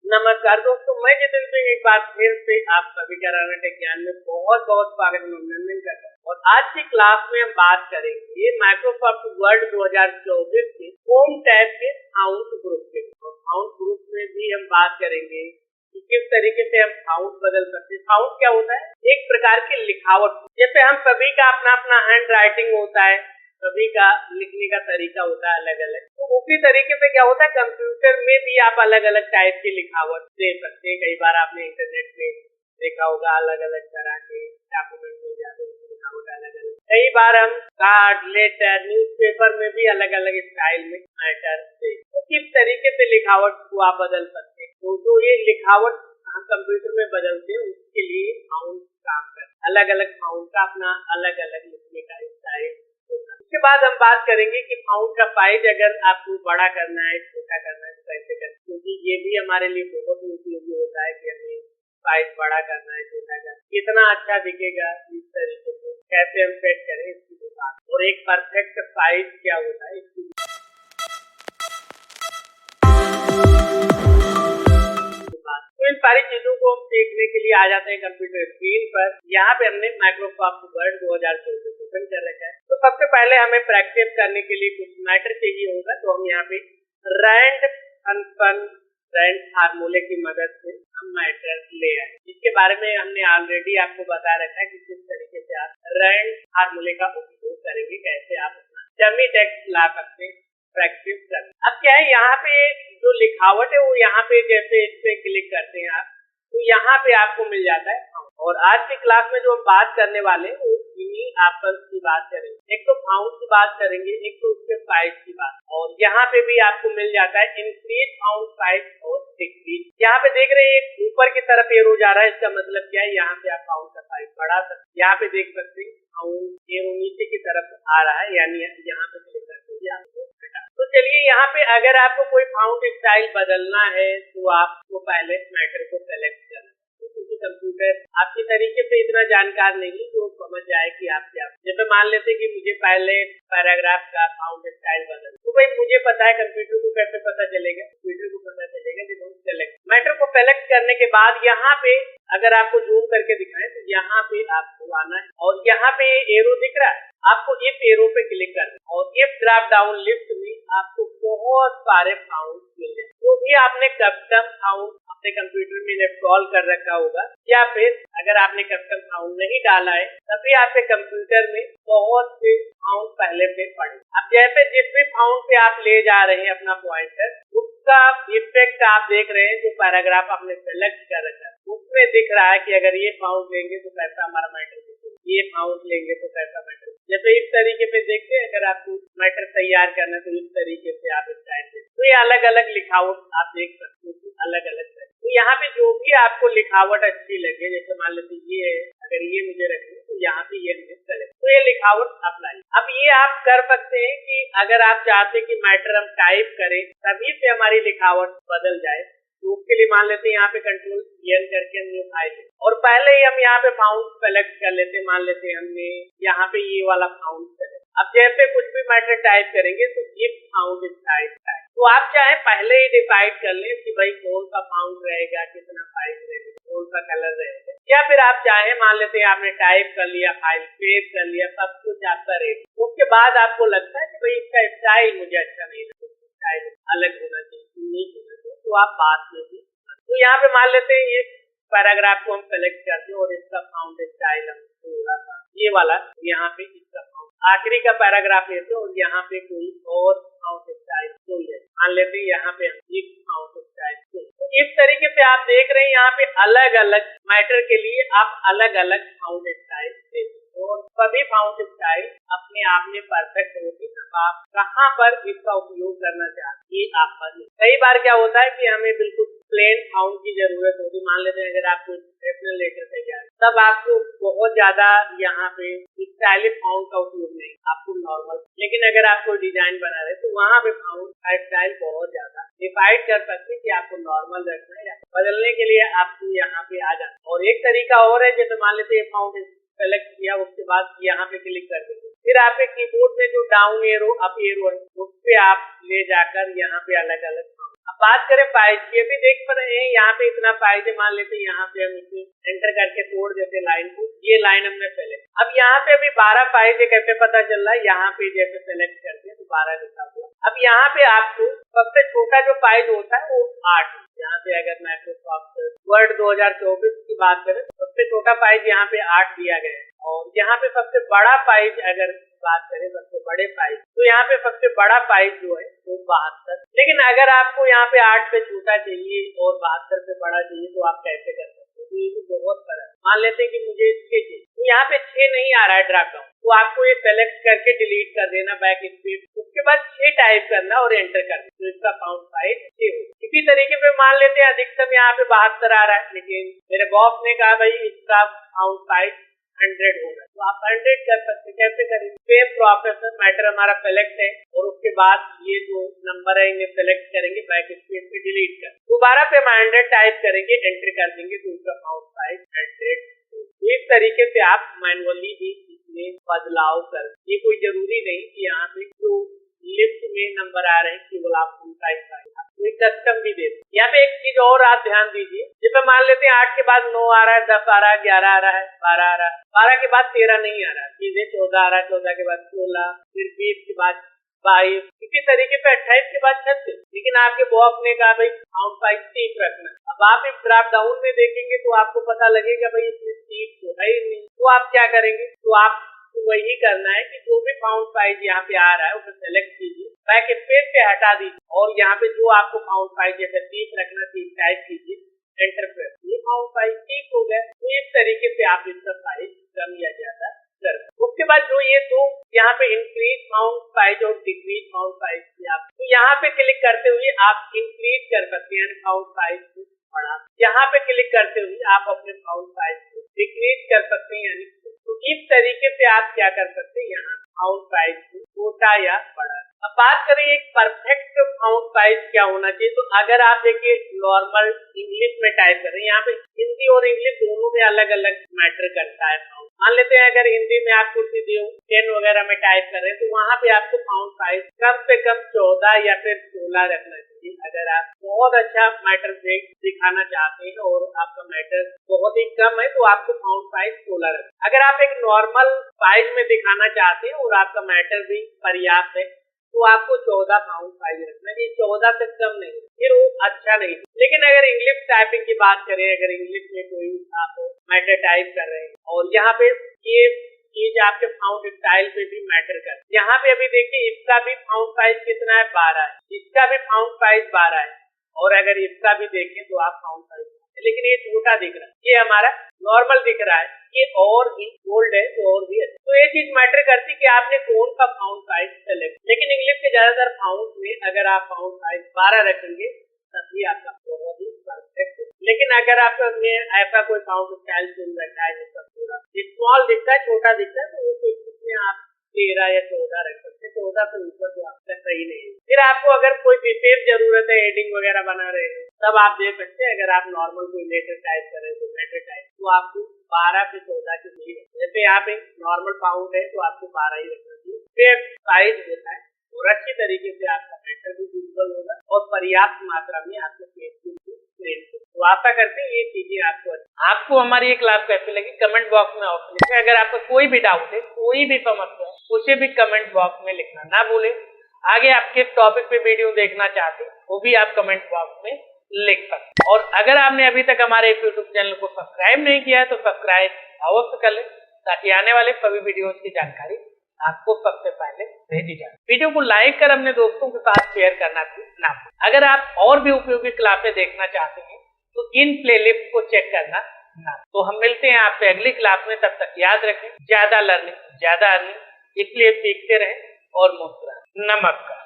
नमस्कार दोस्तों, मैं जितिन सिंह एक बार फिर से आप सभी का राणा टेक ज्ञान में बहुत बहुत स्वागत अभिनंदन करता हूँ। और आज की क्लास में हम बात करेंगे माइक्रोसॉफ्ट वर्ड 2024 के होम टैब के फाउंट ग्रुप के। और फाउंट ग्रुप में भी हम बात करेंगे कि किस तरीके से हम फाउंट बदल सकते हैं। फाउंट क्या होता है? एक प्रकार की लिखावट। जैसे हम सभी का अपना अपना हैंड राइटिंग होता है, सभी का लिखने का तरीका होता है अलग अलग। तो उसी तरीके से क्या होता है, कंप्यूटर में भी आप अलग अलग टाइप की लिखावट दे सकते हैं। कई बार आपने इंटरनेट में देखा होगा अलग अलग तरह के डॉक्यूमेंट मिल जाते हैं, लिखावट अलग अलग। कई बार हम कार्ड, लेटर, न्यूज़पेपर में भी अलग अलग स्टाइल में मैटर से तो किस तरीके से लिखावट को आप बदल सकते हैं। तो जो ये लिखावट हम कंप्यूटर में बदलते हैं उसके लिए फाउंट काम करते हैं। अलग अलग फाउंट का अपना अलग अलग लिखने का स्टाइल। उसके बाद हम बात करेंगे कि फाउंट का साइज अगर आपको बड़ा करना है, छोटा करना है तो कैसे करें, क्योंकि ये भी हमारे लिए बहुत उपयोगी होता है कि हमें साइज बड़ा करना है, छोटा करना है, कितना अच्छा दिखेगा, इस तरीके से कैसे हम सेट करें इसकी बात। और एक परफेक्ट साइज क्या होता है इसकी तो इन सारी चीजों को हम सीखने के लिए आ जाते हैं कंप्यूटर स्क्रीन पर। यहाँ पे हमने माइक्रोसॉफ्ट वर्ड 2024 ओपन कर रखा है। तो सबसे पहले हमें प्रैक्टिस करने के लिए कुछ मैटर चाहिए होगा। तो हम यहाँ पे रैंड फंक्शन, रैंड फार्मूले की मदद से हम मैटर ले आए, जिसके बारे में हमने ऑलरेडी आपको बता रखा है कि किस तरीके से आप रैंड फार्मूले का उपयोग करेंगे, कैसे आप अपना डमी टेक्स्ट ला सकते हैं प्रैक्टिस कर। अब क्या है, यहाँ पे जो लिखावट है वो यहाँ पे जैसे इस पे क्लिक करते हैं आप तो यहाँ पे आपको मिल जाता है। और आज की क्लास में जो हम बात करने वाले हैं वो इन्हीं ऑप्शंस की बात करेंगे। एक तो फाउंट की बात करेंगे, एक तो उसके साइज की बात। और यहाँ पे भी आपको मिल जाता है इंक्रीज फाउंट साइज और डिक्रीज। यहाँ पे देख रहे हैं ऊपर की तरफ एरो जा रहा है, इसका मतलब क्या है, यहाँ पे आप फाउंट का साइज बढ़ा सकते हैं। यहाँ पे देख सकते हैं फाउंट एरो नीचे की तरफ आ रहा है, यानी यहाँ पे क्लिक करते हैं आपको। तो चलिए यहाँ पे अगर आपको कोई फाउंट स्टाइल बदलना है तो आपको पहले मैटर को सेलेक्ट करना है, क्योंकि कंप्यूटर आपके तरीके से इतना जानकार नहीं है जो समझ जाए कि आप क्या। जैसे मान लेते कि मुझे पहले पैराग्राफ का फाउंट स्टाइल बदलना, तो भाई मुझे पता है कंप्यूटर को कैसे पता चलेगा, कंप्यूटर को पता चलेगा जब हम सेलेक्ट मैटर को सेलेक्ट करने के बाद यहाँ पे अगर आपको जूम करके दिखाएं तो यहाँ पे आपको आना है और यहाँ पे एरो दिख रहा है, आपको इस एरो पे क्लिक करना है और इस ड्रॉप डाउन लिस्ट में आपको बहुत सारे फाउंट मिल जाए। जो भी आपने कस्टम फाउंट अपने कंप्यूटर में इंस्टॉल कर रखा होगा या फिर अगर आपने कस्टम फाउंट नहीं डाला है तभी आपके कंप्यूटर में बहुत से फाउंट पहले से पड़े। अब जैसे जिस भी फाउंट पे आप ले जा रहे हैं अपना पॉइंटर, उसका इफेक्ट आप देख रहे हैं। जो पैराग्राफ आपने सेलेक्ट कर रखा है उसमें दिख रहा है कि अगर ये फाउंट लेंगे तो कैसा हमारा मैटर दिखेगा, ये फाउंट लेंगे तो कैसा मैटर। जैसे इस तरीके से देखते हैं, अगर आपको मैटर तैयार करना तो इस तरीके से आप स्टाइल दें। तो ये अलग अलग लिखावट आप देख सकते हो, अलग अलग। तो यहाँ पे जो भी आपको लिखावट अच्छी लगे, जैसे मान लेते ये है, अगर ये मुझे रखनी तो यहाँ पे ये मुझे चले तो ये लिखावट अप्लाई। अब ये आप कर सकते हैं कि अगर आप चाहते हैं कि मैटर हम टाइप करें तभी से हमारी लिखावट बदल जाए, तो उसके लिए मान लेते हैं यहाँ पे कंट्रोल N करके हम ये फाइल और पहले ही हम यहाँ पे फाउंट सेलेक्ट कर लेते हैं। मान लेते हैं हमने यहाँ पे ये वाला फाउंट सेलेक्ट। अब जैसे कुछ भी मैटर टाइप करेंगे तो ये फाउंट टाइप है, तो आप चाहे पहले ही डिसाइड कर लें कि भाई कौन सा फाउंट रहेगा, कितना साइज रहेगा, कौन सा कलर रहेगा। या फिर आप चाहे मान लेते हैं आपने टाइप कर लिया, फाइल सेव कर लिया, सब कुछ आपका रेडी, उसके बाद आपको लगता है कि भाई इसका स्टाइल मुझे अच्छा नहीं लगता, स्टाइल अलग होना चाहिए, यूनिक होना चाहिए, तो आप बात में भी। तो यहाँ पे मान लेते हैं ये पैराग्राफ को हम सेलेक्ट करते हैं और इसका फाउंट स्टाइल हम थोड़ा सा ये वाला यहाँ पे इसका आखिरी का पैराग्राफ लेते हैं और यहाँ पे कोई और फाउंट स्टाइल कोई है, मान लेते हैं यहाँ पे हम एक फाउंट स्टाइल। तो इस तरीके से आप देख रहे हैं यहाँ पे अलग अलग मैटर के लिए आप अलग अलग फाउंट स्टाइल देते हैं और सभी फाउंट स्टाइल अपने आप में परफेक्ट होती है। आप कहाँ पर इसका उपयोग करना चाहते हैं आप पर। कई बार क्या होता है कि हमें बिल्कुल प्लेन फाउंट की जरूरत होती है। मान लेते हैं अगर आपको प्रोफेशनल लेटर तैयार तब आपको बहुत ज्यादा यहाँ पे स्टाइलिश फाउंट का उपयोग नहीं, आपको नॉर्मल। लेकिन अगर आप कोई डिजाइन बना रहे तो वहाँ पे फाउंट का स्टाइल बहुत ज्यादा डिसाइड कर सकते हैं कि आपको नॉर्मल रखना है या बदलने के लिए आपको यहाँ पे आ जाना। और एक तरीका और है, जैसे मान लेते हैं फाउंट सेलेक्ट किया उसके बाद यहाँ पे क्लिक कर देंगे, फिर आपके कीबोर्ड में जो डाउन एरो अप एरो है उस पे आप ले जाकर यहाँ पे अलग अलग अब बात करें पाइज की, अभी देख पा रहे हैं यहाँ पे इतना पाइज है, मान लेते हैं यहाँ पे हम इसे एंटर करके तोड़ देते लाइन को, ये लाइन हमने सेलेक्ट। अब यहाँ पे अभी 12 पाइज है, कैसे पता चल रहा है, यहाँ पे जैसे सेलेक्ट करते हैं तो 12 लिखा हुआ। अब यहाँ पे आपको सबसे छोटा जो पाइज होता है वो 8, यहाँ पे अगर माइक्रोसॉफ्ट वर्ड 2024 की बात करें सबसे छोटा पाइज यहाँ पे 8 दिया गया है, और यहाँ पे सबसे बड़ा पाइज अगर बात करें सबसे बड़े पाइज, तो यहाँ पे सबसे बड़ा पाइज जो है वो 72। लेकिन अगर आपको यहाँ पे 8 से छोटा चाहिए और 72 से बड़ा चाहिए तो आप कैसे कर सकते हो, तो ये तो बहुत फर्क। मान लेते हैं कि मुझे 6 चाहिए, तो यहाँ पे 6 नहीं आ रहा है ड्रॉप डाउन, तो आपको ये सेलेक्ट करके डिलीट कर देना बैक स्पेस, उसके बाद 6 टाइप करना और एंटर करना, तो इसका फाउंड साइज 6 हो। इसी तरीके से मान लेते हैं अधिकतम यहाँ पे 72 आ रहा है, लेकिन मेरे बॉस ने कहा भाई इसका फाउंड साइज 100 होगा, तो आप 100 कर सकते। कैसे करेंगे, सेम प्रोफेसर मैटर हमारा सेलेक्ट है और उसके बाद ये जो नंबर है इन्हें सेलेक्ट करेंगे, बैक स्पेस पे डिलीट कर, दोबारा पे हम 100 टाइप करेंगे, एंटर कर देंगे, तो उसका फाउंड साइज 100। इस तरीके से आप मैनुअली भी इसमें बदलाव कर, ये कोई जरूरी नहीं कि यहाँ पे जो लिस्ट में नंबर आ रहे हैं केवल आप उनका ही कोई कस्टम भी दे। यहाँ पे एक चीज और आप ध्यान दीजिए, जैसे मान लेते हैं 8 के बाद 9 आ रहा है, 10 आ रहा है, 11 आ रहा है, 12 आ रहा है, 12 के बाद 13 नहीं आ रहा है, सीधे 14 आ रहा है, 14 के बाद 16, फिर 20 के बाद 22, इसी तरीके पे 28 के बाद 36। लेकिन आपके बॉस ने कहा भाई फाउंड साइज 30 रखना। अब आप इस ड्रॉप डाउन में देखेंगे तो आपको पता लगेगा भाई इसमें 30 तो है ही नहीं, तो आप क्या करेंगे, तो आप वही करना है कि जो भी फाउंड साइज यहाँ पे आ रहा है उसे सेलेक्ट कीजिए, बैक स्पेस पे हटा दीजिए, और यहाँ पे जो आपको फाउंड साइज जैसे 30 रखना 30 टाइप कीजिए, एंटर प्रेस, ये फाउंड साइज 30 हो गया। तो इस तरीके से आप इसका साइज कम या ज्यादा कर। उसके बाद जो ये दो यहाँ पे इंक्रीज फाउंड साइज और डिक्रीज फाउंड साइज की आप, तो यहाँ पे क्लिक करते हुए आप इंक्रीज कर सकते हैं फाउंड साइज को बढ़ा, यहाँ पे क्लिक करते हुए आप अपने फाउंड साइज को डिक्रीज कर सकते हैं, यानी तो इस तरीके से आप क्या कर सकते हैं, यहाँ फाउंड साइज को छोटा या बड़ा। अब बात करें एक परफेक्ट फाउंड साइज क्या होना चाहिए, तो अगर आप देखिए नॉर्मल इंग्लिश में टाइप कर रहे हैं, यहाँ पे हिंदी और इंग्लिश दोनों में अलग अलग मैटर करता है फाउंड। मान लेते हैं अगर हिंदी में आप कुछ 10 वगैरह में टाइप कर रहे हैं, तो वहाँ पे आपको फाउंड साइज कम से कम 14 या फिर 16 रखना चाहिए। अगर आप बहुत अच्छा मैटर दिखाना चाहते हैं और आपका मैटर बहुत ही कम है, तो आपको फाउंड साइज 16 रखना। अगर आप एक नॉर्मल साइज में दिखाना चाहते हैं और आपका मैटर भी पर्याप्त है, तो आपको 14 फाउंड साइज रखना है, 14 से कम नहीं, फिर वो अच्छा नहीं। लेकिन अगर इंग्लिश टाइपिंग की बात करें, अगर इंग्लिश में कोई आप मैटर टाइप कर रहे हैं और यहाँ पे ये चीज आपके फाउंड स्टाइल पे भी मैटर कर, यहाँ पे अभी देखिए इसका भी फाउंड साइज कितना है, 12 है, इसका भी फाउंड साइज 12 है, और अगर इसका भी देखें तो आप फाउंड साइज, लेकिन ये छोटा दिख रहा है, ये हमारा नॉर्मल दिख रहा है, ये और भी बोल्ड है तो और भी है। तो ये चीज मैटर करती है कि आपने कौन सा फाउंड साइज सेलेक्ट। लेकिन इंग्लिश के ज्यादातर फाउंड में अगर आप फाउंड साइज 12 रखेंगे तभी आपका बहुत ही परफेक्ट। लेकिन अगर आपने ऐसा कोई फाउंड स्टाइल चुन रखा है जिसका पूरा स्मॉल दिखता है, छोटा दिखता है, तो वो उसमें आप 13 या 14 रख सकते हैं, 14 से ऊपर तो आपका सही नहीं है। फिर आपको अगर कोई विशेष जरूरत है, एडिंग वगैरह बना रहे हैं, तब आप दे सकते हैं। अगर आप नॉर्मल कोई लेटर टाइप कर रहे हैं, तो लेटर टाइप, तो आपको 12 से 14 के बीच, जैसे यहाँ पे नॉर्मल फाउंड है तो आपको 12 ही रखना चाहिए। फिर साइज होता है और अच्छी तरीके से आपका मैटर भी विजुअल होगा और पर्याप्त मात्रा में आपको पेज को। तो आशा करते हैं ये चीजें आपको हमारी ये क्लास कैसी लगी, कमेंट बॉक्स में ऑप्शन लिखें। अगर आपको कोई भी डाउट है, कोई भी समस्या है, उसे भी कमेंट बॉक्स में लिखना ना भूलें। आगे आप किस टॉपिक पे वीडियो देखना चाहते हैं वो भी आप कमेंट बॉक्स में लिख सकते हैं। और अगर आपने अभी तक हमारे YouTube चैनल को सब्सक्राइब नहीं किया है तो सब्सक्राइब अवश्य कर लें, ताकि आने वाले सभी वीडियोस की जानकारी आपको सबसे पहले भेजी जाए। वीडियो को लाइक कर अपने दोस्तों के साथ शेयर करना ना भूलें। अगर आप और भी उपयोगी क्लासें देखना चाहते हैं तो इन प्लेलिस्ट को चेक करना ना। तो हम मिलते हैं आपसे अगली क्लास में, तब तक याद रखें, ज्यादा लर्निंग ज्यादा अर्निंग, इसलिए सीखते रहें और मुस्कुराएं। नमस्कार।